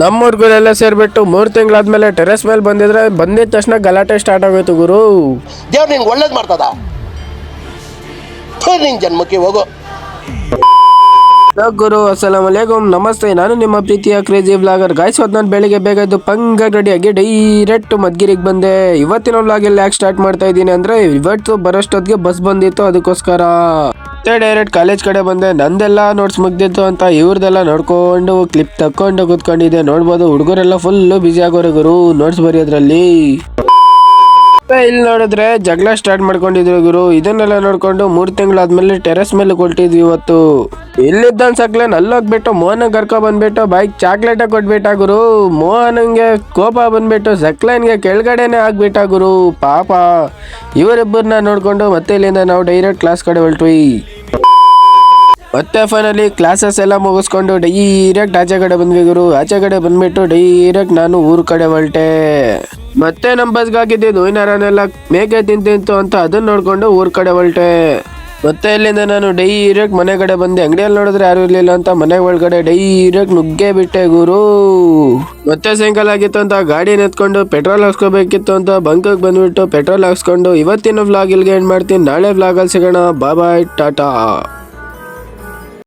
ನಮ್ಮ ಹುಡುಗರೆಲ್ಲ ಸೇರ್ಬಿಟ್ಟು 3 ತಿಂಗಳಾದ್ಮೇಲೆ ಟೆರೆಸ್ ಮೇಲೆ ಬಂದಿದ ತಕ್ಷಣ ಗಲಾಟೆ ಸ್ಟಾರ್ಟ್ ಆಗೋಯ್ತು ಗುರು. ದೇವ್ರು ನಿಂಗೆ ಒಳ್ಳೇದು ಮಾಡ್ತದ, ನಿನ್ ಜನ್ಮಕ್ಕೆ ಹೋಗೋ. ಗುರು ಅಸ್ಸಲಾಮ್ ಅಲೈಕುಮ್, ನಮಸ್ತೆ. ನಾನು ನಿಮ್ಮ ಪ್ರೀತಿಯ ಕ್ರೇಜಿ ವ್ಲಾಗರ್ ಗಾಯ್ಸ್. ನಾನು ಬೆಳಿಗ್ಗೆ ಬೇಗ ಎದ್ದು ಪಂಗ ರೆಡಿಯಾಗಿ ಡೈರೆಕ್ಟ್ ಮದ್ಗಿರಿಗೆ ಬಂದೆ. ಇವತ್ತಿನ ವ್ಲಾಗಲ್ಲಿ ಯಾಕೆ ಸ್ಟಾರ್ಟ್ ಮಾಡ್ತಾ ಇದ್ದೀನಿ ಅಂದ್ರೆ, ಇವತ್ತು ಬರೋಷ್ಟೊತ್ತಿಗೆ ಬಸ್ ಬಂದಿತ್ತು, ಅದಕ್ಕೋಸ್ಕರ ಡೈರೆಕ್ಟ್ ಕಾಲೇಜ್ ಕಡೆ ಬಂದೆ. ನಂದೆಲ್ಲ ನೋಟ್ಸ್ ಮುಗ್ದಿತ್ತು ಅಂತ ಇವ್ರದೆಲ್ಲ ನೋಡ್ಕೊಂಡು ಕ್ಲಿಪ್ ತಕೊಂಡು ಕೂತ್ಕೊಂಡಿದ್ದೆ. ನೋಡ್ಬೋದು ಹುಡುಗರೆಲ್ಲ ಫುಲ್ಲು ಬಿಸಿ ಆಗೋರೆ ಗುರು ನೋಟ್ಸ್ ಬರೆಯೋದ್ರಲ್ಲಿ. ಇಲ್ಲಿ ನೋಡಿದ್ರೆ ಜಗಳ ಸ್ಟಾರ್ಟ್ ಮಾಡ್ಕೊಂಡಿದ್ರು ಗುರು. ಇದನ್ನೆಲ್ಲ ನೋಡ್ಕೊಂಡು 3 ತಿಂಗಳಾದ್ಮೇಲೆ ಟೆರೆಸ್ ಮೇಲೆ ಕೊಟ್ಟಿದ್ವಿ ಇವತ್ತು. ಇಲ್ಲಿದ್ದ ಸಕ್ಲೇನ್ ಅಲ್ಲೋಗ್ಬಿಟ್ಟು ಮೋಹನ್ ಕರ್ಕೊ ಬಂದ್ಬಿಟ್ಟು ಬೈಕ್ ಚಾಕ್ಲೇಟ ಕೊಟ್ಬಿಟ್ಟ ಗುರು. ಮೋಹನ್ಗೆ ಕೋಪ ಬಂದ್ಬಿಟ್ಟು ಸಕ್ಲೇನ್ಗೆ ಕೆಳಗಡೆನೆ ಆಗ್ಬಿಟ್ಟ ಗುರು. ಪಾಪ ಇವರಿಬ್ಬರನ್ನ ನೋಡ್ಕೊಂಡು ಮತ್ತೆ ಇಲ್ಲಿಂದ ನಾವು ಡೈರೆಕ್ಟ್ ಕ್ಲಾಸ್ ಕಡೆ ಹೊರಟ್ವಿ. ಮತ್ತೆ ಫೈನಲಿ ಕ್ಲಾಸಸ್ ಎಲ್ಲ ಮುಗಿಸ್ಕೊಂಡು ಡೈರೆಕ್ಟ್ ಆಚೆ ಕಡೆ ಬಂದ್ವಿ ಗುರು. ಆಚೆ ಕಡೆ ಬಂದ್ಬಿಟ್ಟು ಡೈರೆಕ್ಟ್ ನಾನು ಊರ್ ಕಡೆ ಹೊರಟೆ. ಮತ್ತೆ ನಮ್ಮ ಬಸ್ಗಾಗಿದ್ದು ಇನ್ನರನ್ನೆಲ್ಲ ಮೇಕೆ ತಿಂತಿತ್ತು ಅಂತ ಅದನ್ನ ನೋಡ್ಕೊಂಡು ಊರ್ ಕಡೆ ಹೊರಟೆ. ಮತ್ತೆ ಇಲ್ಲಿಂದ ನಾನು ಡೈರೆಕ್ಟ್ ಮನೆ ಕಡೆ ಬಂದೆ. ಅಂಗಡಿಯಲ್ಲಿ ನೋಡಿದ್ರೆ ಯಾರು ಇರ್ಲಿಲ್ಲ ಅಂತ ಮನೆ ಒಳಗಡೆ ಡೈರೆಕ್ಟ್ ನುಗ್ಗೆ ಬಿಟ್ಟೆ ಗುರು. ಮತ್ತೆ ಸಾಯಂಕಾಲ ಆಗಿತ್ತು ಅಂತ ಗಾಡಿ ನೆತ್ಕೊಂಡು ಪೆಟ್ರೋಲ್ ಹಾಕ್ಸ್ಕೋಬೇಕಿತ್ತು ಅಂತ ಬಂಕಿಗೆ ಬಂದ್ಬಿಟ್ಟು ಪೆಟ್ರೋಲ್ ಹಾಕ್ಸ್ಕೊಂಡು ಇವತ್ತಿನ ವ್ಲಾಗ್ ಇಲ್ಲಿಗೆ ಎಂಡ್ ಮಾಡ್ತೀನಿ. ನಾಳೆ ವ್ಲಾಗಲ್ಲಿ ಸಿಗೋಣ. ಬಾಯ್ ಟಾಟಾ.